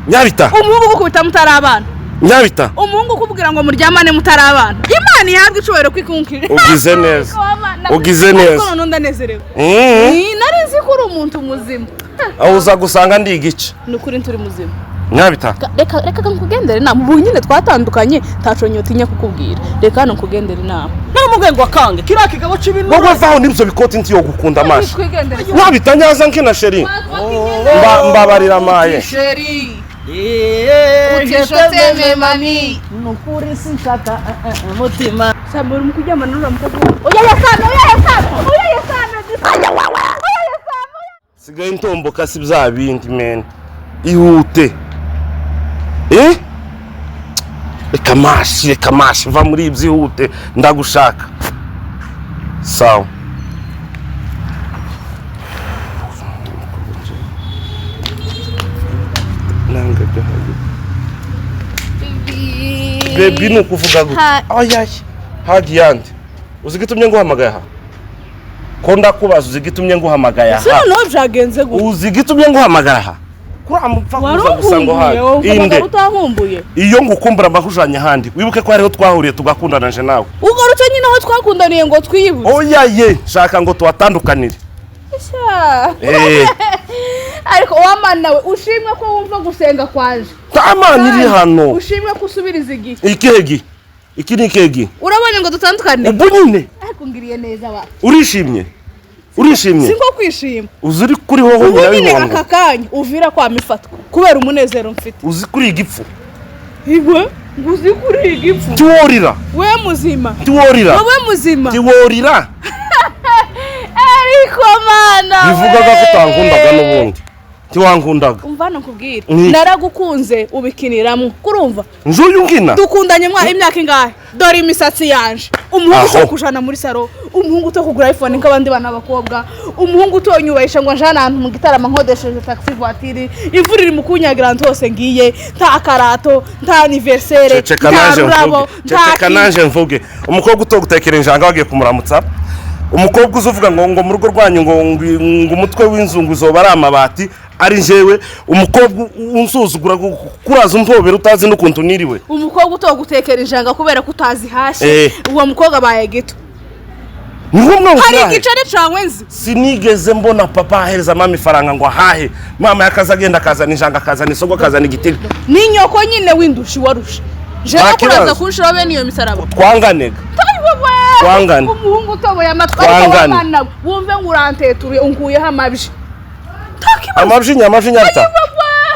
Nyabita umuhungu gukubita mutari abana Nyabita umuhungu kubwira ngo muryamane mutari abana Imana ihabwe icubero kwikunkira ugize neza ko nondanezerewe narizi ko uri umuntu muzima aho uza gusanga ndi igice nukuri nturi muzima Nyabita reka nkugendere inama ubu nyine twatandukanye taco nyotinya kukubwira reka hano nkugendere inama n'umugengo wakange kiriya kigabo c'ibintu wowe vaho nibyo bikoti ntiyo gukunda amashi Nyabita nyaza nkina sheri mbabarira maye sheri utishoteme mami nukuri sinshaka mutima saburi mukujyama nura mukagwa sigaye ntomboka si bya bindi men ihute reka mashi va muri ibyihute ndagushaka sawa nanga gahaye baby nukuvuga gute ayaye hagiyandi uzigitumye nguhamagaye aha ko ndakubaza uzigitumye nguhamagaye aha sino no byagenze gute uzigitumye nguhamagaye aha kuramupfa kuza gusango haye inde utankumbuye iyo ngukumbura mbakujanye handi wibuke ko hariho twahuriye tugakundana je nawe ugarutse nyine aho twakundaniye ngo twiyibuze oyaye shaka ngo tuwatandukanire ariko wamana we ushimwe ko wumva gusenga kwanje tamani iri hano ushimwe ko usubiriza igi ikegi iki ni ikegi urabonye ngo dutandukane ubu nyine ariko ngiriye neza ba urishimye sinko kwishima uzuri kuri hoho urabinga aka kanya uvira kwa mifatwa kubera umunezero mfite uzi kuri igipfu iwe nguzi kuri igipfu tiworira we muzima tiworira wowe muzima tiworira ariko mana bivugaga ko utankundaga n'ubundi tiwankundaga umva nakubwira naragukunze ubikiniramwe kurumva njuyu ngina dukundanye mwa imyaka ingahe dore imisatsi yanje umuhungu cyo kujana muri saro umuhungu to kugura iPhone nk'abandi bana bakobwa umuhungu to nyubahisha ngo njana ahantu mu gitarama nkodesheje taxi voiture imvura iri mu kunyagira ntose ngiye nta karato nta anniversaire nta rurabo nta nanje mvuge umukobwa utogutekera injanga wagiye kumuramutsa umukobwa uzuvuga ngo mu rugo rwanyu ngo umutwe w'inzungu zoba ari amabati ari jewe umukobwa unsuzugura kuraza umpobera utazi n'ukuntu niriwe umukobwa utogutekera injanga kubera kutazi hashe uwo mukobwa baye gito hari igicare cyawe nzi sinigeze mbona papa ahereza mama ifaranga ngo ahahe mama yakaza agenda akazana injanga akazana isogo akazana igitego ni nyoko nyine windushi warusha je nakuraza kunshira bene iyo misaraba twanganega twangane umuhungu utoboye amatwi w'abana wumve ngo urantetuye unguyeho amabyi amabyi Nyabita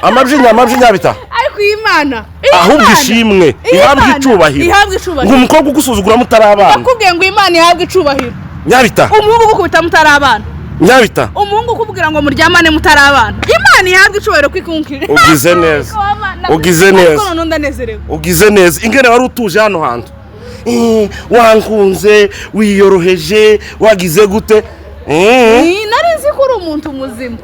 amabyi Nyabita ariko Imana ahubwo ishimwe ihabwe icubahiro ngo umukobwa ugusuzugura mutarabana nakubwiye ngo Imana ihabwe icubahiro Nyabita umuhungu gukubita mutarabana Nyabita umuhungu kubwira ngo muryamane mutarabana Imana ihabwe icubahiro kwikunkira ugize neza ko nondanezerewe ugize neza ingene wari utuje hano hantu wankunze wiyoroheje wagize gute narizi ko uri umuntu muzima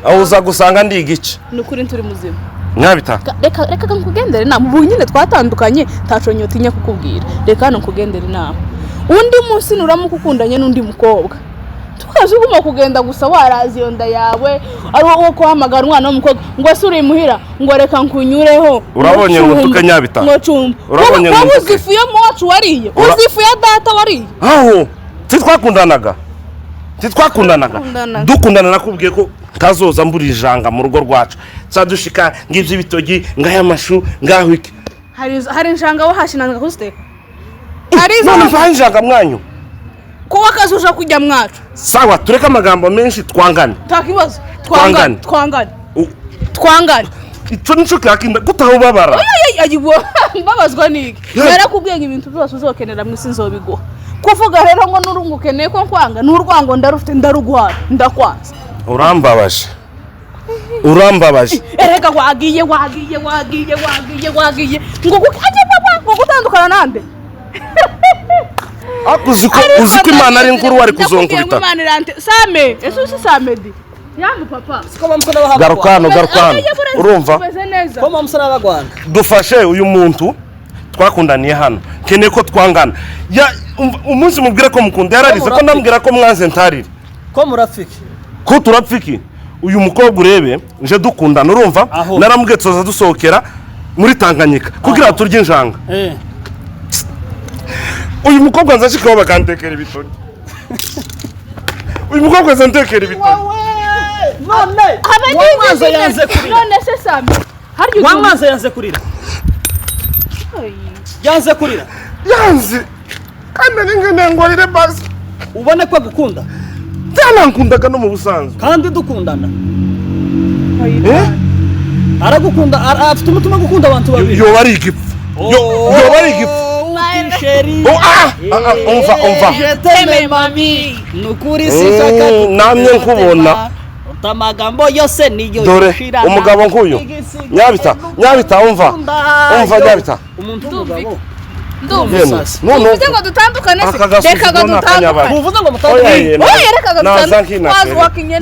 aho uza gusanga ndi igice nukuri nturi muzima Nyabita reka nkugendere inama ubu nyine twatandukanye taco nyotinya kukubwira reka hano nkugendere inama undi munsi nuramukukundanye n'undi mukobwa tukaje uguma kugenda gusa warazi iyo nda yawe ari wowe kuhamagara umwana w'umukobwa ngo se uri muhira ngo reka nkunyureho urabonye ngo tuke Nyabita urabonye ngo uzifu yo mwacu wariye uzifu ya data wariye aho titwakundanaga dukundana nakubwiye ko tazoza mbura ijanga mu rugo rwacu sadushika ngivye bitogi ngaya amashu ngahwike hari injanga wahashinanga kuziteka none mva injanga mwanyu ko wakazuja kujya mwacu sawa tureka amagambo menshi twangane takibazo twangane ico nico kakinda kutahubabara ayibo mbabazwa niki yarakubwiye ngo ibintu byose uzokenera mwisi nzobiguha kuvuga rero ngo nurungukeneye ko nkwanga n'urwango ndarufite ndaruguhara ndakwanza urambabaje erega wagiye ngo aje papa ngo gutandukana nande uziko Imana ari nkuru wari kuzonkubita Same eso si Samedi yambu papa sikoma musana bahagwa garukano urumva koma musana bagwana dufashe uyu muntu twakundaniye hano kene ko twangana umunsi mubwire ko mukunda yararize ko ndambwira ko mwanze ntarire ko murafiki ko turapfiki uyu mukobwa urebe nje dukundana urumva naramubwiye tuza dusohokera muri Tanganyika kugira turye injanga uyu mukobwa nzashikaho bakantekera ibitoni uyu mukobwa nzantekera ibitoni none Manzah yanze kurira none se Samedi Manzah yanze kurira yanze kurira yanze kandi ngene ngorire basi ubone ko gukunda byanankundaga no mu busanzwe kandi dukundana aragukunda afite umutima gukunda abantu babiri yo bari igipfu yo bari igipfu umva jeteme mami nukuri sishaka namye nkubona utamagambo yose niyo dore umugabo nk'uyu nyabita umva nyabita umuntu w'umugabo uvuze ngo dutandukane se reka dutandukane uvuze ngo mutandukane oya reka dutandukane wakinye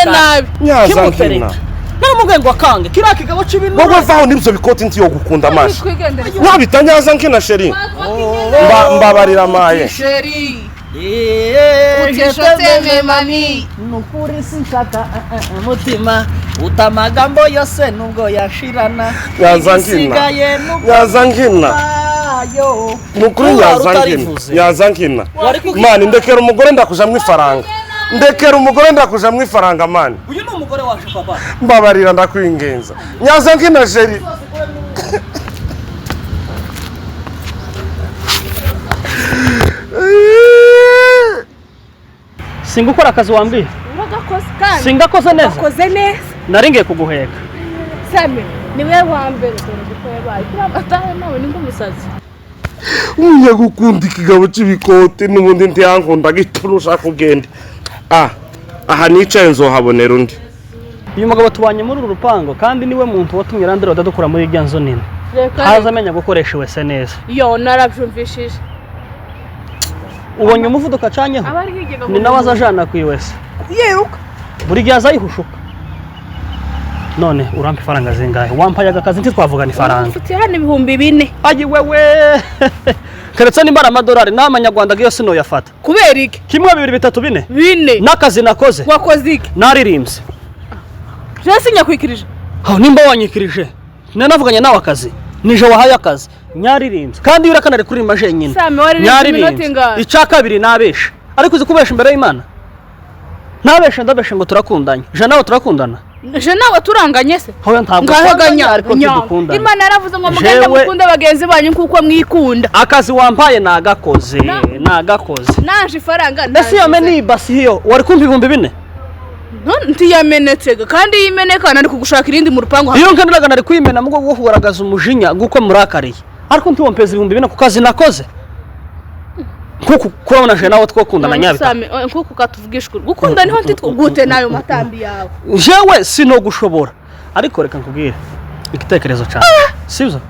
nabi kimutereka namubwiye ngo akange kiriya kigabo c'ibintu wowe vaho n'ibyo bikoti ntiyo gukunda amashi nyabita nyaza nkina sheri mbabarira maye jeteme mami nukuri sinshaka mutima utamagambo yose nubwo yashirana yaza nkina nukuri yaza nkina mani ndekera umugore ndakujamwo ifaranga mani uyu ni umugore waje papa mbabarira ndakwingenza nyaza nkina sheri singukora akazi wambwiye singakoze neza nari ngiye kuguheka Samedi niwe wa mbere dore yabaye kuri amatahe nawe ni ngumusazi unya gukunda ikigabo c'ibikote n'ubundi ntiyankunda giturusha kugenda aha nicaye nzohabonera undi uyu mugabo tubanye muri uru rupango kandi niwe muntu watumye randero dadukura muri irya nzo nini haza amenya gukoresha wese neza yo narabyumvishije ubonye umuvuduko acanyeho ni nawe azajana kwiwese yiruka buri gihe azayihushuka none urampa ifaranga zingahe wampaye akazi ntitwavugana ifaranga mfite hano 4,000 ayi wewe keretse nimbara amadolari n'amanyarwanda giyo sino yafata kubera iki 1 2 3 4 4 n'akazi nakoze wakoze iki naririmbye je sinyakwikirije aho nimba wanyikirije navuganye nawe akazi nije wahaye akazi nyaririmbye kandi urakanare kuri maje nyine nyaririmbye ica kabiri nabesha ariko uzi kubesha imbere y'Imana nabesha ndabesha ngo turakundanye je nawe turakundana je nawe turanganye se hoya ntabwo ngahaganya ariko tudukundana Imana yaravuze ngo mugende mukunde bagenzi banyu kuko mwikunda akazi wampaye nagakoze naje ifaranga ndasi yamene ibasi hiyo wari kumpa 4,000 ntiyamenetse kandi yimenekana ari kugushaka irindi mu rupango iyo nkandiraga nari kwimena mugo gwo kugaragaza umujinya guko murakariye ariko ntiwompeza 4,000 ku kazi nakoze kuko kurabona je nawe twokundana nyabita kuko katuvugishwe gukunda niho ntitwugute nayo matambi yawe jewe sino gushobora ariko reka nkubwire igitekerezo cyane sivyo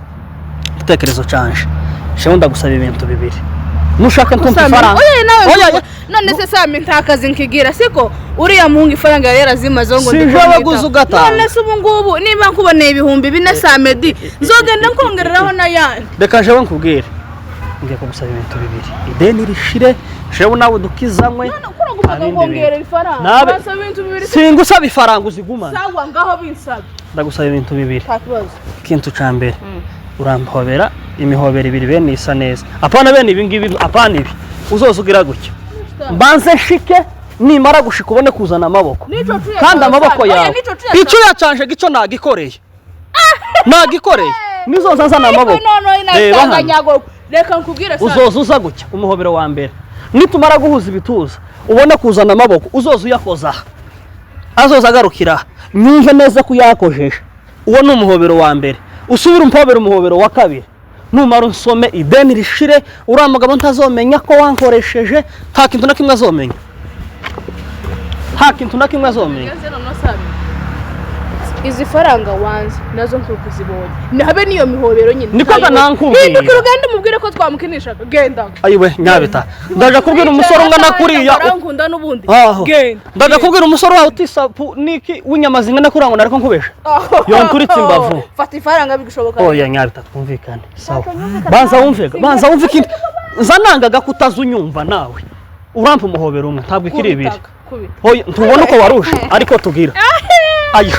igitekerezo cyanje shewe ndagusaba ibintu bibiri nushaka ntumpa ifaranga oya none se Samedi ntakazi nkigira siko uriya muhungu ifaranga yarazimaze ngo none se ubu ngubu niba nkuboneye 4,000 Samedi nzogenda nkongereraho na yandi reka jewe nkubwire ngiye kugusaba ibintu bibiri ideni rishire jewe nawe dukizanywe none ukora ngongera ifaranga basaba ibintu bibiri singusaba ifaranga uzigumana sawa ngaho binsaba ndagusaba ibintu bibiri takibazo kintu cambere urampobera imihobera ibiri bene isa neza apana bene ibi ngibi apana ibi uzozugira gutyo mbanze shike nimara gushika ubone kuzana amaboko kandi amaboko yawe icyo yacanje gico nagikoreye nizoza zana amaboko reka nkubwire uzozuza gutya umuhobero wa mbere nitumara guhuza ibituza ubone kuzana amaboko uzoza uyakoza azoza agarukira nyumve neza kuyakojesha uwo ni umuhobero wa mbere usubira umpobera umuhobero wa kabiri numara unsome ideni rishire uramugabo ntazomenya ko wankoresheje nta kintu na kimwe azomenya izi faranga wanze nazo nkukuzibonye nabe niyo mihobero nyine niko nankubwiye hindukira ugende mubwire ko twamukinisha genda ayiwe nyabita ndaje kubwira umusoro ngana kuriya arankunda nubundi genda ndaje kubwira umusoro wawe utisapu niki winyama zingana kurango nariko nkubesha yonturitse imbavu fata ifaranga bigishoboka oya nyabita twumvikane sawa banza wumve ikindi nzanangaga kutazunyumva nawe urampa umuhobero umwe ntabwo ikiri ibiri gukubita hoya ntubona uko warusha ariko tugira ayo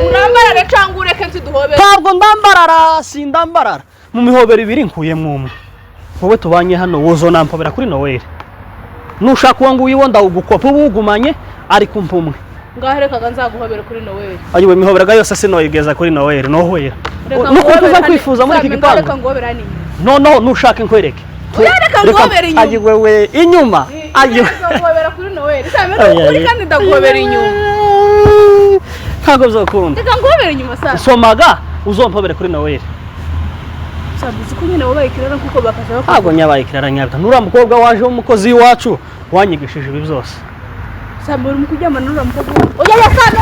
urambarare cyangwa ureke ntiduhobere ntabwo ndambarara sindambarara mu mihobero ibiri nkuyemo umwe wowe tubanye hano wozo nampobera kuri Noel nushaka uwo nguwo ndawugukopa ubugumanye ariko mpumwe ngaho reka nzaguhobera kuri Noel ayiwe mihoberaga yose sinoyigeza kuri Noel nohwera nuko tuza kwifuza muri iki gipangu reka ngobera ni no nushaka nkwereke reka ngobera inyuma ayiwe we inyuma ayiwe ngobera kuri Noel samedi kuri kandi ndagobera inyuma ntago bizakunda reka ngobera inyuma sasa somaga uzompobere kuri Noel sabizi ko nyine wabaye kirara kuko bakaje ntago nyabaye kirara nyabita nura mukobwa waje umukozi wacu wanyigishije ibi byose samedi uri mukujyama nura mukobwa oya yasana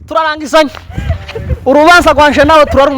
turarangizanye urubanza rwanje nawe turaruma